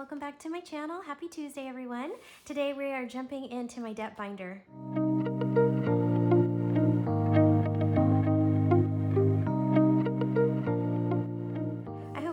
welcome back to my channel. Happy Tuesday, everyone. Today we are jumping into my debt binder.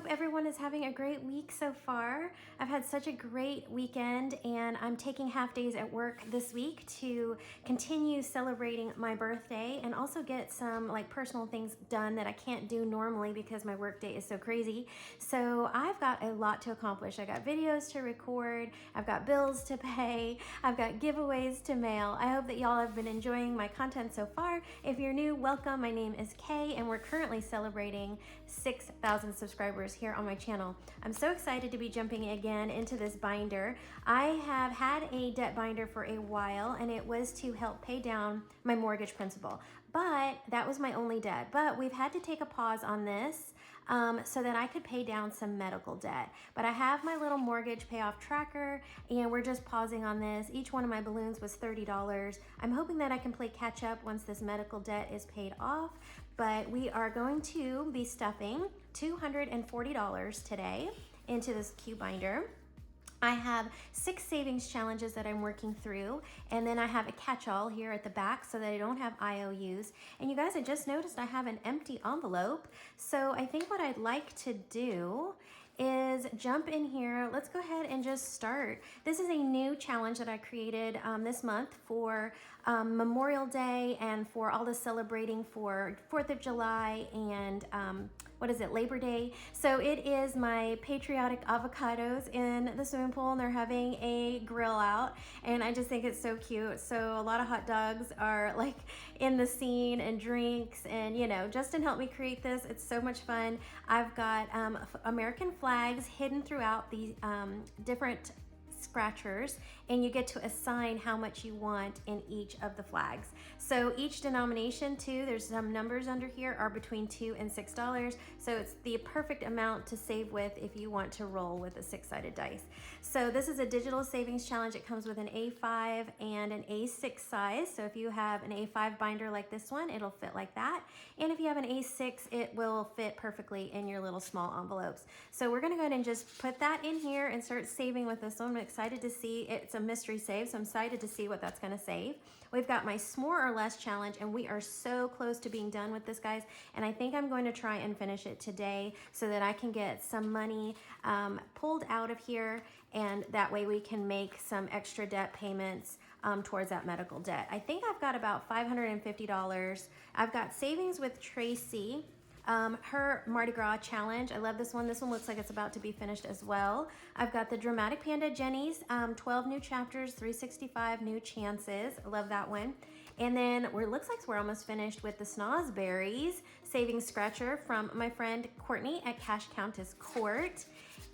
Everyone is having a great week so far. I've had such a great weekend and I'm taking half days at work this week to continue celebrating my birthday and also get some like personal things done that I can't do normally because my work day is so crazy. So I've got a lot to accomplish. I got videos to record, I've got bills to pay, I've got giveaways to mail. I hope that y'all have been enjoying my content so far. If you're new, welcome. My name is Kay and we're currently celebrating 6,000 subscribers here on my channel. I'm so excited to be jumping again into this binder. I have had a debt binder for a while and it was to help pay down my mortgage principal, but that was my only debt. But we've had to take a pause on this so that I could pay down some medical debt. But I have my little mortgage payoff tracker and we're just pausing on this. Each one of my balloons was $30. I'm hoping that I can play catch up once this medical debt is paid off, but we are going to be stuffing $240 today into this cute binder. I have 6 savings challenges that I'm working through, and then I have a catch-all here at the back so that I don't have IOUs. And you guys, I just noticed I have an empty envelope. So I think what I'd like to do is jump in here. Let's go ahead and just start. This is a new challenge that I created this month for Memorial Day and for all the celebrating for 4th of July and Labor Day. So it is my patriotic avocados in the swimming pool and they're having a grill out and I just think it's so cute. So a lot of hot dogs are like in the scene and drinks, and you know, Justin helped me create this. It's so much fun. I've got American flags hidden throughout the different scratchers, and you get to assign how much you want in each of the flags. So each denomination too, there's some numbers under here, are between $2 and $6. So it's the perfect amount to save with if you want to roll with a 6-sided dice. So this is a digital savings challenge. It comes with an A5 and an A6 size. So if you have an A5 binder like this one, it'll fit like that. And if you have an A6, it will fit perfectly in your little small envelopes. So we're gonna go ahead and just put that in here and start saving with this one. I'm excited to see. It's a mystery save, so I'm excited to see what that's gonna save. We've got my Smore or Less challenge, and we are so close to being done with this, guys, and I think I'm going to try and finish it today so that I can get some money pulled out of here, and that way we can make some extra debt payments towards that medical debt. I think I've got about $550. I've got savings with Tracy. Her Mardi Gras challenge. I love this one. This one looks like it's about to be finished as well. I've got the Dramatic Panda Jenny's 12 new chapters, 365 new chances. I love that one. And then it looks like we're almost finished with the Snosberries Savings Scratcher from my friend Courtney at Cash Countess Court.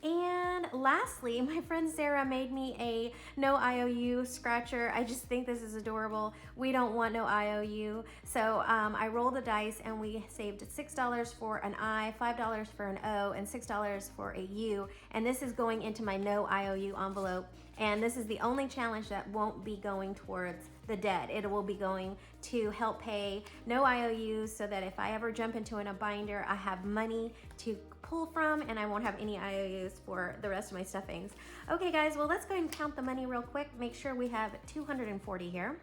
And lastly, my friend Sarah made me a no IOU scratcher. I just think this is adorable. We don't want no IOU. So I rolled the dice and we saved $6 for an I, $5 for an O, and $6 for a U. And this is going into my no IOU envelope. And this is the only challenge that won't be going towards the debt. It will be going to help pay no IOUs so that if I ever jump into a binder, I have money to pull from and I won't have any IOUs for the rest of my stuffings. Okay guys, well let's go ahead and count the money real quick. Make sure we have 240 here.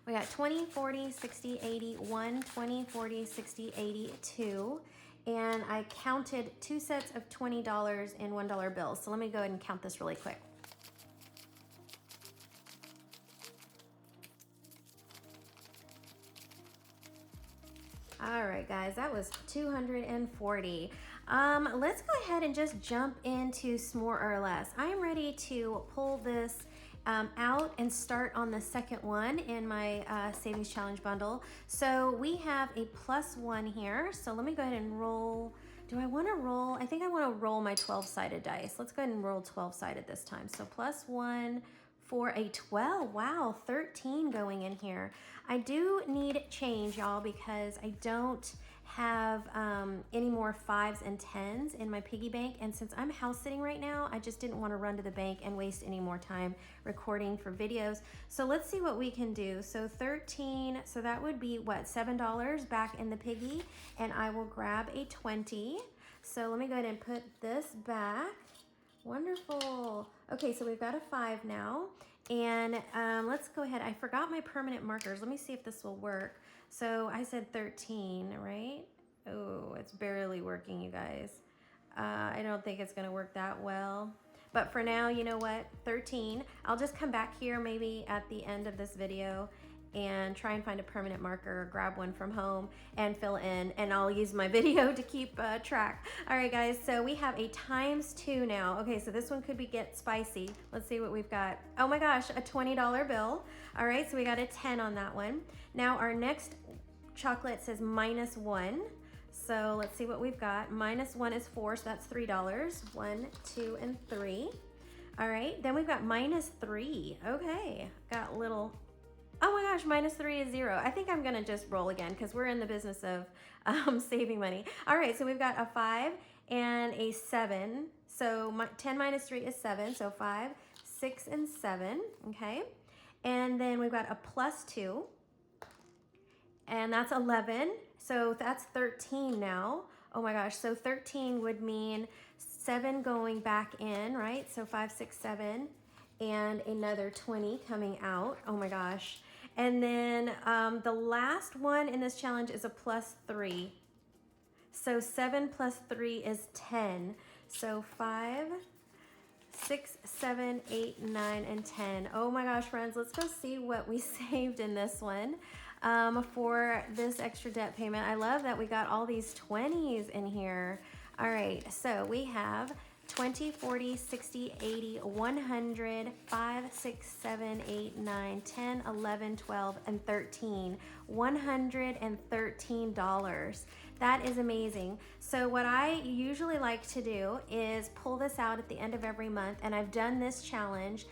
We got 20, 40, 60, 80, 1, 20, 40, 60, 80, 2. And I counted 2 sets of $20 and $1 bills. So let me go ahead and count this really quick. All right, guys, that was 240. Let's go ahead and just jump into Smore or Less. I am ready to pull this out and start on the second one in my savings challenge bundle. So we have a +1 here. So let me go ahead and roll. Do I want to roll? I think I want to roll my 12-sided dice. Let's go ahead and roll 12-sided this time. So +1 for a 12. Wow, 13 going in here. I do need change, y'all, because I don't have any more 5s and 10s in my piggy bank, and since I'm house sitting right now, I just didn't want to run to the bank and waste any more time recording for videos. So let's see what we can do. So 13, so that would be what, $7 back in the piggy, and I will grab a 20. So let me go ahead and put this back. Wonderful. Okay, so we've got a 5 now. And let's go ahead. I forgot my permanent markers. Let me see if this will work. So I said 13, right? Oh, it's barely working, you guys. I don't think it's gonna work that well. But for now, you know what? 13. I'll just come back here maybe at the end of this video and try and find a permanent marker or grab one from home and fill in, and I'll use my video to keep track. All right, guys, so we have a ×2 now. Okay, so this one could get spicy. Let's see what we've got. Oh my gosh, a $20 bill. All right, so we got a 10 on that one. Now our next chocolate says -1. So let's see what we've got. -1 is 4, so that's $3. 1, 2, and 3. All right, then we've got -3. Okay, got a little, oh my gosh, -3 is 0. I think I'm gonna just roll again because we're in the business of saving money. All right, so we've got a 5 and a 7. So 10 minus 3 is 7, so 5, 6, and 7, okay? And then we've got a +2, and that's 11. So that's 13 now. Oh my gosh, so 13 would mean 7 going back in, right? So 5, 6, 7, and another 20 coming out. Oh my gosh. And then the last one in this challenge is a +3. So 7 plus 3 is 10. So 5, 6, 7, 8, 9, and 10. Oh my gosh, friends, let's go see what we saved in this one for this extra debt payment. I love that we got all these 20s in here. All right, so we have 20, 40, 60, 80, 100, 5, 6, 7, 8, 9, 10, 11, 12, and 13. $113. That is amazing. So what I usually like to do is pull this out at the end of every month, and I've done this challenge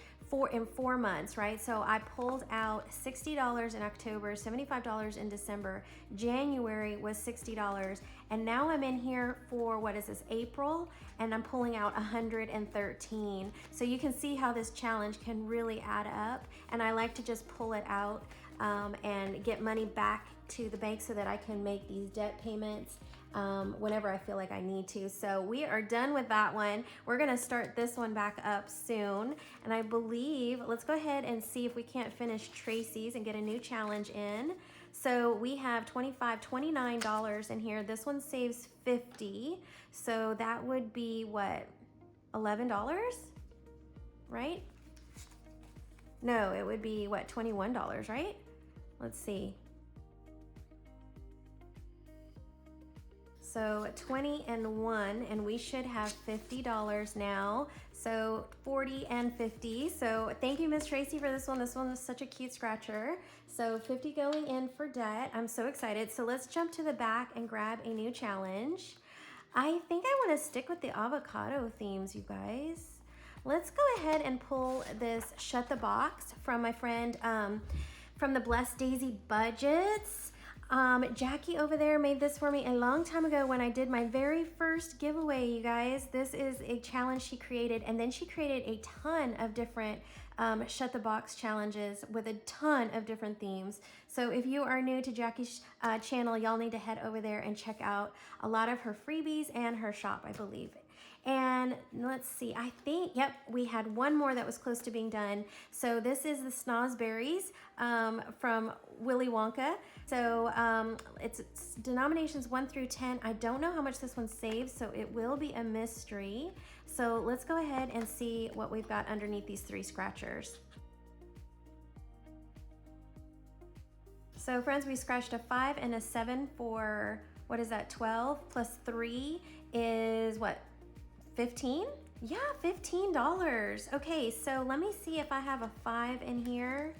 in 4 months, right? So I pulled out $60 in October, $75 in December, January was $60, and now I'm in here for, what is this, April, and I'm pulling out 113. So you can see how this challenge can really add up, and I like to just pull it out and get money back to the bank so that I can make these debt payments whenever I feel like I need to. So we are done with that one. We're gonna start this one back up soon. And I believe, let's go ahead and see if we can't finish Tracy's and get a new challenge in. So we have $25, $29 in here. This one saves 50. So that would be what, $11, right? No, it would be what, $21, right? Let's see. So 20 and 1, and we should have $50 now. So 40 and 50. So thank you, Miss Tracy, for this one. This one is such a cute scratcher. So 50 going in for debt. I'm so excited. So let's jump to the back and grab a new challenge. I think I want to stick with the avocado themes, you guys. Let's go ahead and pull this Shut the Box from my friend from the Blessed Daisy Budgets. Jackie over there made this for me a long time ago when I did my very first giveaway, you guys. This is a challenge she created, and then she created a ton of different Shut the Box challenges with a ton of different themes. So if you are new to Jackie's channel, y'all need to head over there and check out a lot of her freebies and her shop, I believe. And let's see, I think, yep, we had one more that was close to being done. So this is the Snozberries from Willy Wonka. So it's denominations 1 through 10. I don't know how much this one saves, so it will be a mystery. So let's go ahead and see what we've got underneath these 3 scratchers. So friends, we scratched a 5 and a 7 for, what is that, 12 plus 3 is what, 15? Yeah, $15. Okay, so let me see if I have a 5 in here.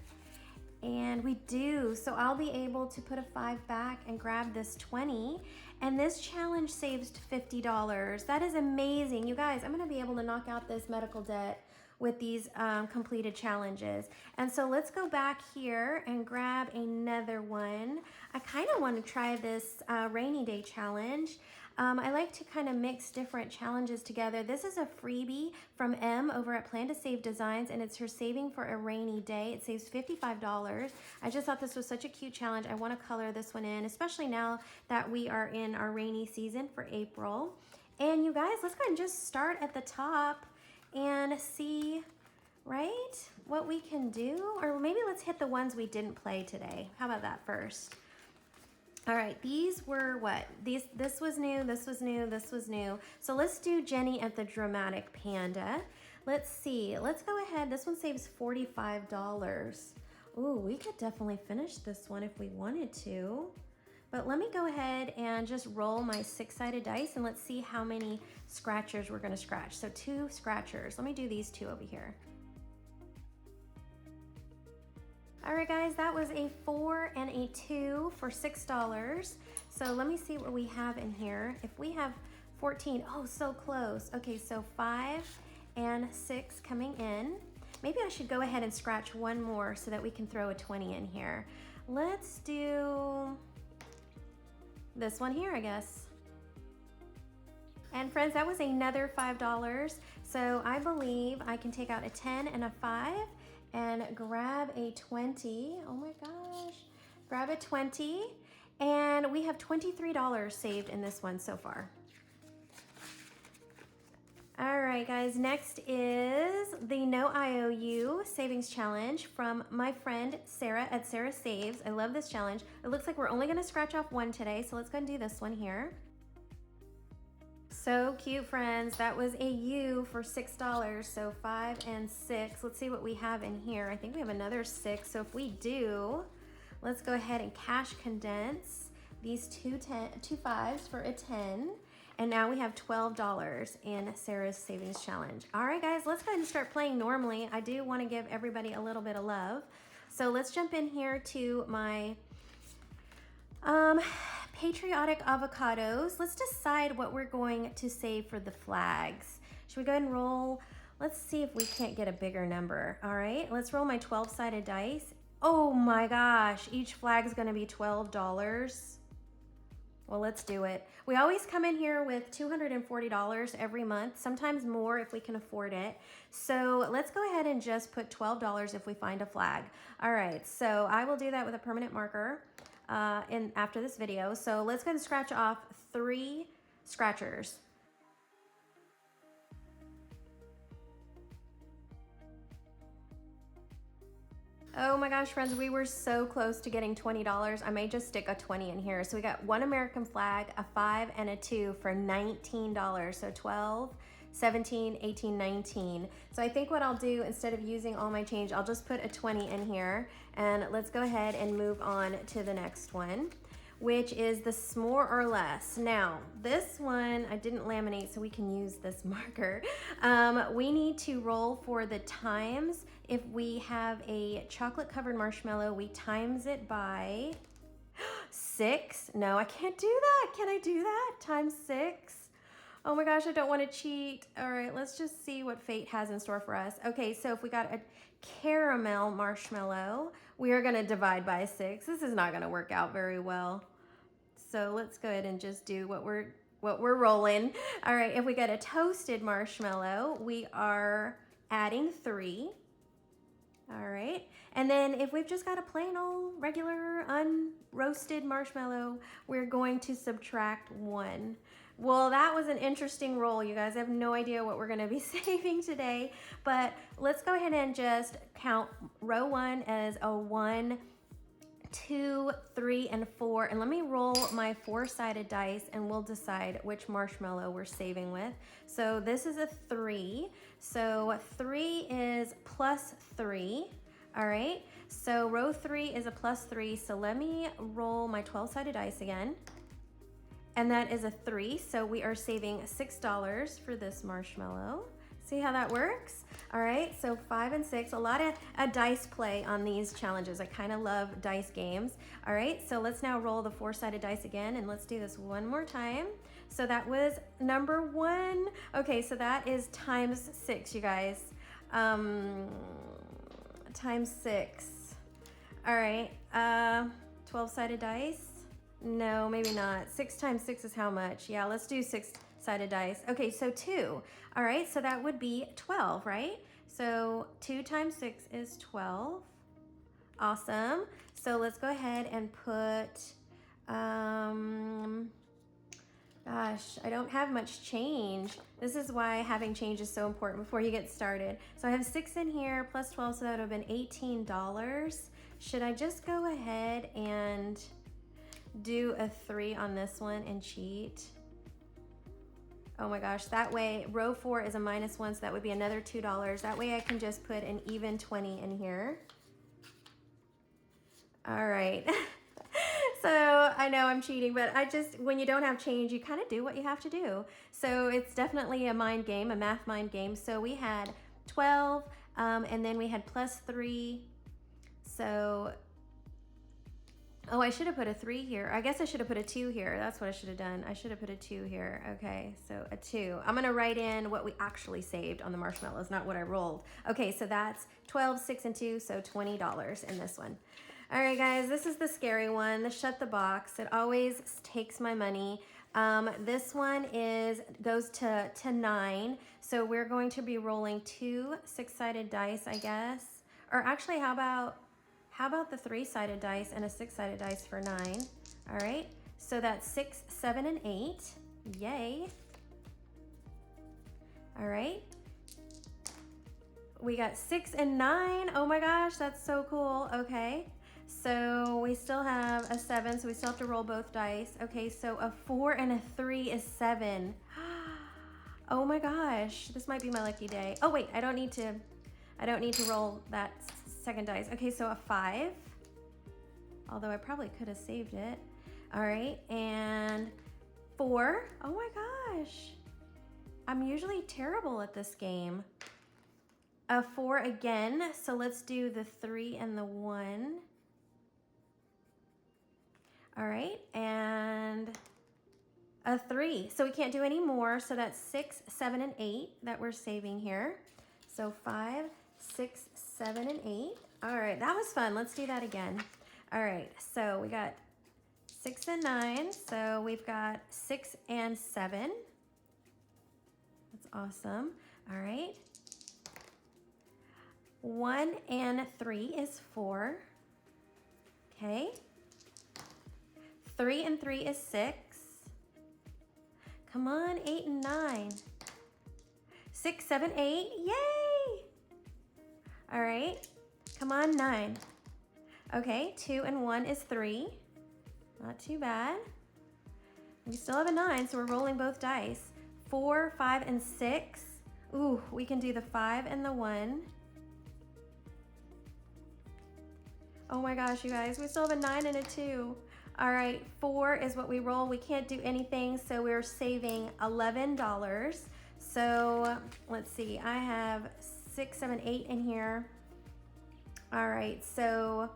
And we do. So I'll be able to put a 5 back and grab this 20. And this challenge saves $50. That is amazing. You guys, I'm gonna be able to knock out this medical debt with these completed challenges. And so let's go back here and grab another one. I kind of want to try this rainy day challenge. I like to kind of mix different challenges together. This is a freebie from M over at Plan to Save Designs, and it's her saving for a rainy day. It saves $55. I just thought this was such a cute challenge. I want to color this one in, especially now that we are in our rainy season for April. And you guys, let's go ahead and just start at the top and see, right, what we can do. Or maybe let's hit the ones we didn't play today. How about that first? All right, these were what? This was new, this was new, this was new. So let's do Jenny at the Dramatic Panda. Let's see, let's go ahead. This one saves $45. Ooh, we could definitely finish this one if we wanted to. But let me go ahead and just roll my 6-sided dice and let's see how many scratchers we're gonna scratch. So 2 scratchers. Let me do these 2 over here. All right, guys, that was a 4 and a 2 for $6. So let me see what we have in here. If we have 14, oh, so close. Okay, so 5 and 6 coming in. Maybe I should go ahead and scratch one more so that we can throw a 20 in here. Let's do this one here, I guess. And friends, that was another $5. So I believe I can take out a 10 and a 5 and grab a 20. Oh my gosh. Grab a 20. And we have $23 saved in this one so far. All right, guys, next is the No IOU Savings Challenge from my friend Sarah at Sarah Saves. I love this challenge. It looks like we're only gonna scratch off one today, so let's go and do this one here. So cute, friends. That was a U for $6, so 5 and 6. Let's see what we have in here. I think we have another 6, so if we do, let's go ahead and cash condense these two 5s for a 10. And now we have $12 in Sarah's Savings Challenge. All right, guys, let's go ahead and start playing normally. I do want to give everybody a little bit of love. So let's jump in here to my patriotic avocados. Let's decide what we're going to save for the flags. Should we go ahead and roll? Let's see if we can't get a bigger number. All right, let's roll my 12-sided dice. Oh my gosh, each flag is going to be $12. Well, let's do it. We always come in here with $240 every month, sometimes more if we can afford it. So let's go ahead and just put $12 if we find a flag. All right, so I will do that with a permanent marker after this video. So let's go ahead and scratch off 3 scratchers. Oh my gosh, friends, we were so close to getting $20. I may just stick a 20 in here. So we got 1 American flag, a 5, and a 2 for $19. So 12, 17, 18, 19. So I think what I'll do, instead of using all my change, I'll just put a 20 in here. And let's go ahead and move on to the next one, which is the Smore or Less. Now, this one, I didn't laminate, so we can use this marker. We need to roll for the times. If we have a chocolate covered marshmallow, we times it by 6. No, I can't do that. Can I do that? Times 6. Oh my gosh, I don't want to cheat. All right, let's just see what fate has in store for us. Okay, so if we got a caramel marshmallow, we are gonna divide by 6. This is not gonna work out very well. So let's go ahead and just do what we're rolling. All right, if we got a toasted marshmallow, we are adding 3. All right, and then if we've just got a plain old regular unroasted marshmallow, we're going to subtract 1. Well, that was an interesting roll, you guys. I have no idea what we're gonna be saving today, but let's go ahead and just count row 1 as a 1, 2, 3, and 4. And let me roll my 4-sided dice and we'll decide which marshmallow we're saving with. So this is a 3. So 3 is plus 3. All right. So row 3 is a plus 3. So let me roll my 12-sided dice again. And that is a 3. So we are saving $6 for this marshmallow. See how that works? All right, so 5 and 6, a lot of dice play on these challenges. I kind of love dice games. All right, so let's now roll the 4-sided dice again, and let's do this one more time. So that was number 1. Okay, so that is times 6, you guys. Times 6. All right, 12-sided dice. No, maybe not. 6 times 6 is how much? Yeah, let's do 6-sided dice. Okay, so 2. All right, so that would be 12, right? So 2 times 6 is 12. Awesome. So let's go ahead and put Gosh, I don't have much change. This is why having change is so important before you get started. So I have 6 in here plus 12, so that would have been $18. Should I just go ahead and do a 3 on this one and cheat? Oh my gosh, that way row 4 is a -1, so that would be another $2. That way I can just put an even 20 in here. All right. So I know I'm cheating, but when you don't have change, you kind of do what you have to do. So it's definitely a mind game, a math mind game. So we had 12, and then we had +3. So, oh, I should have put a 3 here. I guess I should have put a 2 here. That's what I should have done. I should have put a 2 here. Okay, so a 2. I'm gonna write in what we actually saved on the marshmallows, not what I rolled. Okay, so that's 12, 6, and 2, so $20 in this one. All right, guys, this is the scary one, the shut the box. It always takes my money. This one goes to 9, so we're going to be rolling 2 6-sided dice, I guess. Or actually, how about the 3-sided dice and a 6-sided dice for 9? All right, so that's 6, 7, and 8. Yay. All right. We got 6 and 9. Oh my gosh, that's so cool. Okay. So we still have a 7, so we still have to roll both dice. Okay, so a 4 and a 3 is 7. Oh my gosh, this might be my lucky day. Oh wait, I don't need to roll that second dice. Okay, so a 5. Although I probably could have saved it. All right, and 4. Oh my gosh. I'm usually terrible at this game. A 4 again, so let's do the 3 and the 1. All right, and a 3. So we can't do any more, so that's 6, 7, and 8 that we're saving here. So 5, 6, 7, and 8. All right, that was fun. Let's do that again. All right, so we got 6 and 9, so we've got 6 and 7. That's awesome. All right. 1 and 3 is 4. Okay. 3 and 3 is 6. Come on, 8 and 9. 6, 7, 8. Yay! All right. Come on, 9. Okay, 2 and 1 is 3. Not too bad. We still have a 9, so we're rolling both dice. 4, 5, and 6. Ooh, we can do the 5 and the 1. Oh my gosh, you guys, we still have a 9 and a 2. All right, 4 is what we roll. We can't do anything, so we're saving $11. So let's see, I have 6, 7, 8 in here. All right, so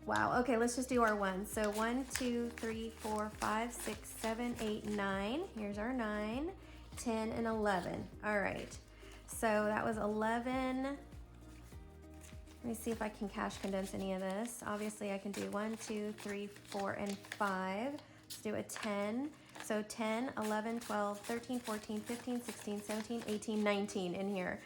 wow, okay, let's just do our 1. So 1, 2, 3, 4, 5, 6, 7, 8, 9. Here's our 9, 10, and 11. All right, so that was 11. Let me see if I can cash condense any of this. Obviously, I can do 1, 2, 3, 4, and 5. Let's do a 10. So 10, 11, 12, 13, 14, 15, 16, 17, 18, 19 in here.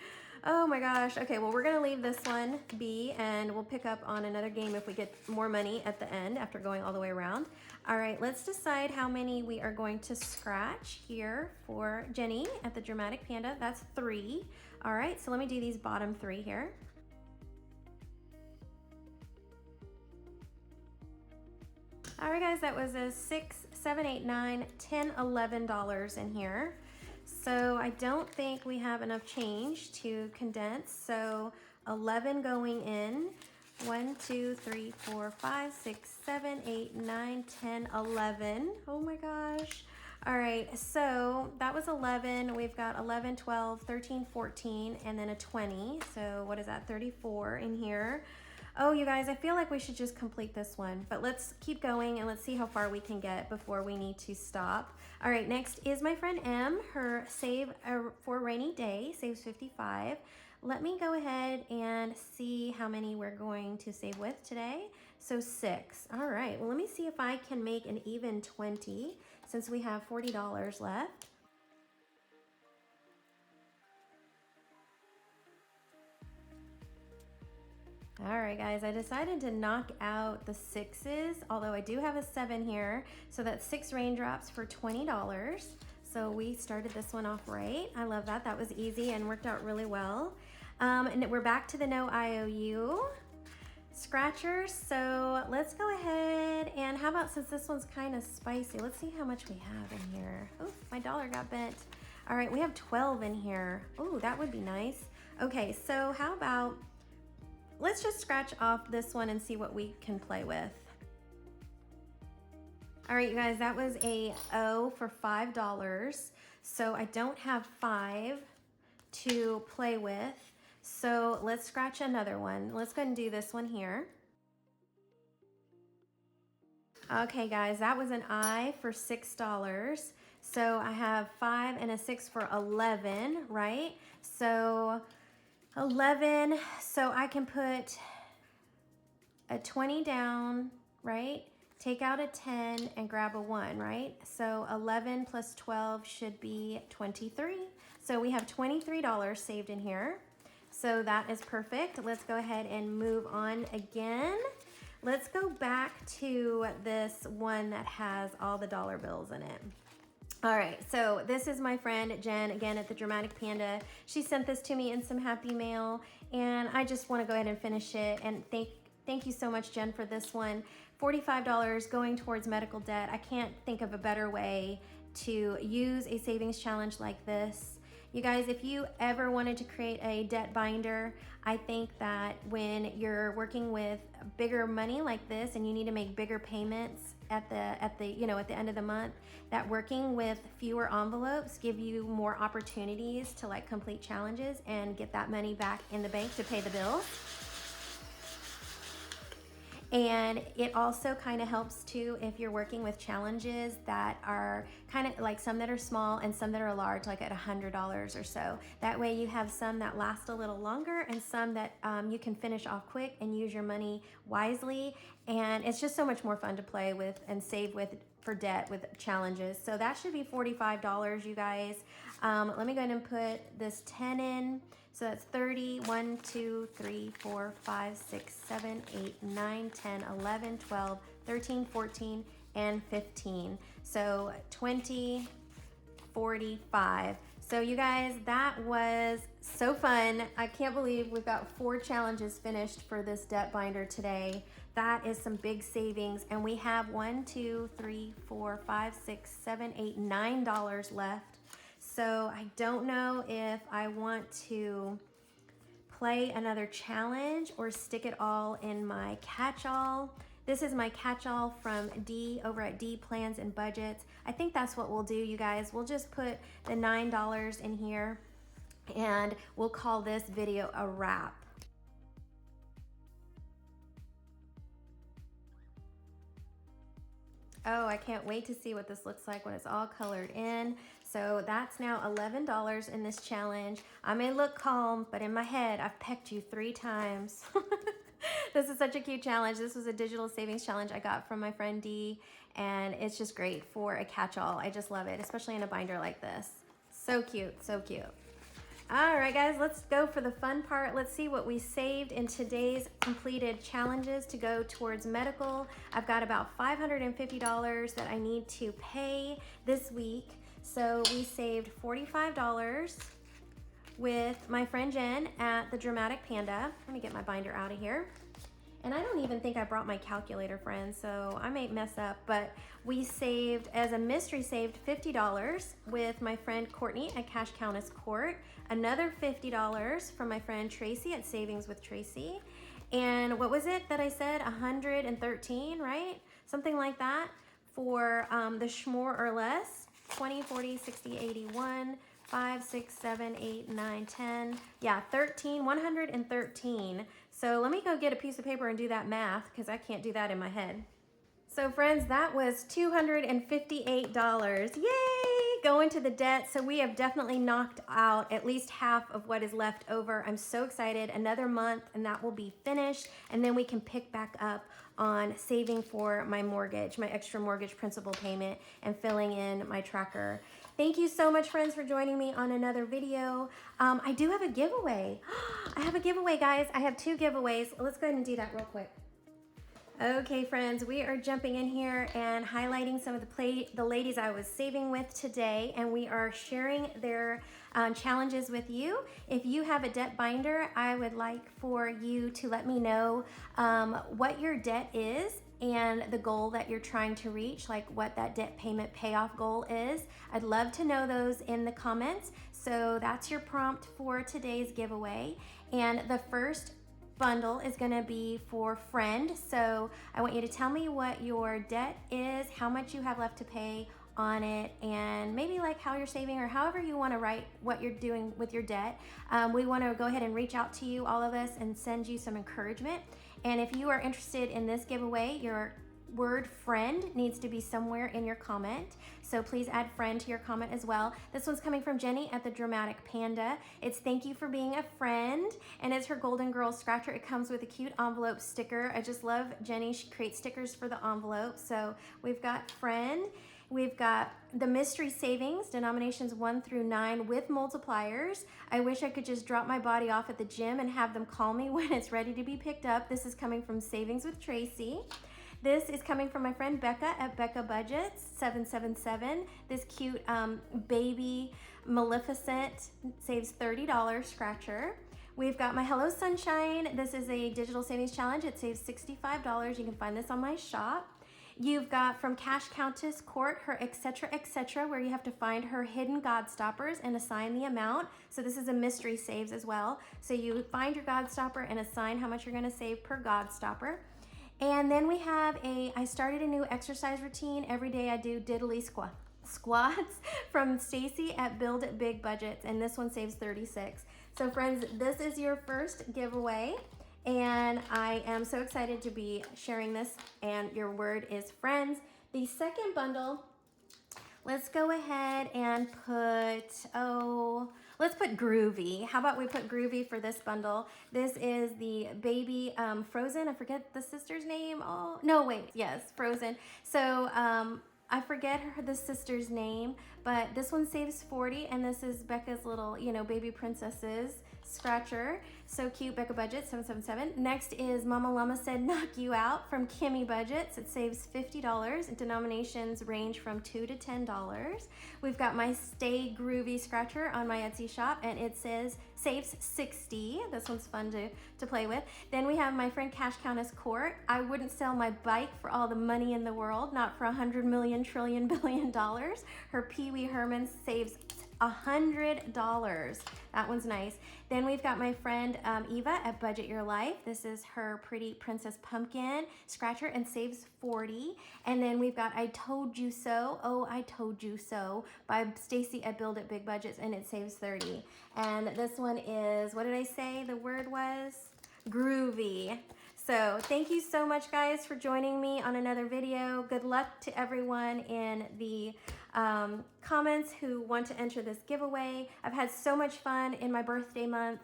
Oh my gosh. Okay, well, we're gonna leave this one be, and we'll pick up on another game if we get more money at the end after going all the way around. All right, let's decide how many we are going to scratch here for Jenny at the Dramatic Panda. That's 3. All right, so let me do these bottom 3 here. All right, guys, that was a 6, 7, 8, 9, 10, $11 in here. So I don't think we have enough change to condense. So 11 going in. 1, 2, 3, 4, 5, 6, 7, 8, 9, 10, 11. Oh my gosh. All right, so that was 11. We've got 11, 12, 13, 14, and then a 20. So what is that, 34 in here. Oh, you guys, I feel like we should just complete this one, but let's keep going and let's see how far we can get before we need to stop. All right, next is my friend M. Her save for rainy day, saves 55. Let me go ahead and see how many we're going to save with today. So 6. All right, well, let me see if I can make an even 20 since we have $40 left. All right, guys, I decided to knock out the 6s, although I do have a 7 here. So that's 6 raindrops for $20. So we started this one off right. I love that. That was easy and worked out really well. And we're back to the no IOU Scratcher. So let's go ahead and how about, since this one's kind of spicy, let's see how much we have in here. Oh, my dollar got bent. All right, we have 12 in here. Oh, that would be nice. Okay, so how about, let's just scratch off this one and see what we can play with. All right, you guys, that was a O for $5. So I don't have 5 to play with. So let's scratch another one. Let's go ahead and do this one here. Okay, guys, that was an I for $6. So I have 5 and a 6 for 11, right? So 11, so I can put a 20 down, right? Take out a 10 and grab a 1, right? So 11 plus 12 should be 23. So we have $23 saved in here. So that is perfect. Let's go ahead and move on again. Let's go back to this one that has all the dollar bills in it. All right, so this is my friend Jen, again at the Dramatic Panda. She sent this to me in some happy mail, and I just want to go ahead and finish it. And thank you so much, Jen, for this one. $45 going towards medical debt. I can't think of a better way to use a savings challenge like this. You guys, if you ever wanted to create a debt binder, I think that when you're working with bigger money like this and you need to make bigger payments at the end of the month, that working with fewer envelopes give you more opportunities to like complete challenges and get that money back in the bank to pay the bills. And it also kind of helps too if you're working with challenges that are kind of like some that are small and some that are large, like at $100 or so. That way you have some that last a little longer and some that you can finish off quick and use your money wisely. And it's just so much more fun to play with and save with for debt with challenges. So that should be $45, you guys. Let me go ahead and put this 10 in. So that's 30, 1, 2, 3, 4, 5, 6, 7, 8, 9, 10, 11, 12, 13, 14, and 15. So 20, 45. So you guys, that was so fun. I can't believe we've got 4 challenges finished for this debt binder today. That is some big savings. And we have 1, 2, 3, 4, 5, 6, 7, 8, $9 left. So I don't know if I want to play another challenge or stick it all in my catch-all. This is my catch-all from D over at D Plans and Budgets. I think that's what we'll do, you guys. We'll just put the $9 in here and we'll call this video a wrap. Oh, I can't wait to see what this looks like when it's all colored in. So that's now $11 in this challenge. I may look calm, but in my head, I've pecked you 3 times. This is such a cute challenge. This was a digital savings challenge I got from my friend Dee, and it's just great for a catch-all. I just love it, especially in a binder like this. So cute, so cute. All right, guys, let's go for the fun part. Let's see what we saved in today's completed challenges to go towards medical. I've got about $550 that I need to pay this week. So we saved $45 with my friend Jen at the Dramatic Panda. Let me get my binder out of here. And I don't even think I brought my calculator, friends, so I may mess up, but we saved, as a mystery, saved $50 with my friend Courtney at Cash Countess Court, another $50 from my friend Tracy at Savings with Tracy, and what was it that I said, 113, right? Something like that for the Smore or less, 20, 40, 60, 81, 5, 6, 7, 8, 9, 10. Yeah, 113. So let me go get a piece of paper and do that math because I can't do that in my head. So friends, that was $258. Yay! Going to the debt. So we have definitely knocked out at least half of what is left over. I'm so excited. Another month and that will be finished. And then we can pick back up on saving for my mortgage, my extra mortgage principal payment, and filling in my tracker. Thank you so much, friends, for joining me on another video. I do have a giveaway. I have a giveaway, guys. I have 2 giveaways. Let's go ahead and do that real quick. Okay, friends, we are jumping in here and highlighting some of the ladies I was saving with today, and we are sharing their challenges with you. If you have a debt binder, I would like for you to let me know what your debt is and the goal that you're trying to reach, like what that debt payment payoff goal is. I'd love to know those in the comments. So that's your prompt for today's giveaway. And the first bundle is going to be for friend. So I want you to tell me what your debt is, how much you have left to pay on it, and maybe like how you're saving or however you want to write what you're doing with your debt. We want to go ahead and reach out to you, all of us, and send you some encouragement. And if you are interested in this giveaway, your word friend needs to be somewhere in your comment. So please add friend to your comment as well. This one's coming from Jenny at the Dramatic Panda. It's thank you for being a friend, and it's her Golden Girl Scratcher. It comes with a cute envelope sticker. I just love Jenny. She creates stickers for the envelope. So we've got friend. We've got the mystery savings, denominations 1 through 9 with multipliers. I wish I could just drop my body off at the gym and have them call me when it's ready to be picked up. This is coming from Savings with Tracy. This is coming from my friend Becca at heykaybudgets 777. This cute baby Maleficent saves $30 scratcher. We've got my Hello Sunshine. This is a digital savings challenge. It saves $65. You can find this on my shop. You've got from Cash Countess Court, her etc., where you have to find her hidden God stoppers and assign the amount. So this is a mystery saves as well. So you find your God stopper and assign how much you're going to save per God stopper. And then we have I started a new exercise routine. Every day I do diddly squats from Stacy at Build It Big Budgets, and this one saves 36. So friends, this is your first giveaway, and I am so excited to be sharing this, and your word is friends. The second bundle, let's go ahead and let's put groovy. How about we put groovy for this bundle? This is the baby Frozen. I forget the sister's name. Oh, no, wait. Yes, Frozen. So I forget the sister's name, but this one saves 40, and this is Becca's little, baby princesses scratcher. So cute, Becca Budget 777. Next is Mama Llama Said Knock You Out from Kimmy Budgets. It saves $50, and denominations range from $2 to $10. We've got my Stay Groovy scratcher on my Etsy shop, and it saves $60. This one's fun to play with. Then we have my friend Cash Countess Court. I wouldn't sell my bike for all the money in the world, not for $100 million trillion billion. Her Pee Wee Herman saves $100. That one's nice. Then we've got my friend Eva at Budget Your Life. This is her pretty Princess Pumpkin scratcher and saves 40. And then we've got I Told You So, Oh I Told You So by Stacy at Build It Big Budgets, and it saves 30. And this one is, what did I say the word was? Groovy. So thank you so much, guys, for joining me on another video. Good luck to everyone in the comments who want to enter this giveaway. I've had so much fun in my birthday month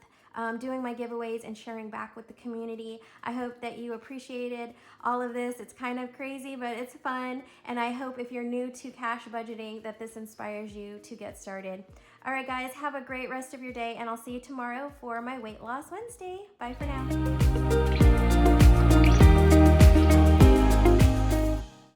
doing my giveaways and sharing back with the community. I hope that you appreciated all of this. It's kind of crazy, but it's fun. And I hope if you're new to cash budgeting that this inspires you to get started. All right, guys, have a great rest of your day, and I'll see you tomorrow for my Weight Loss Wednesday. Bye for now.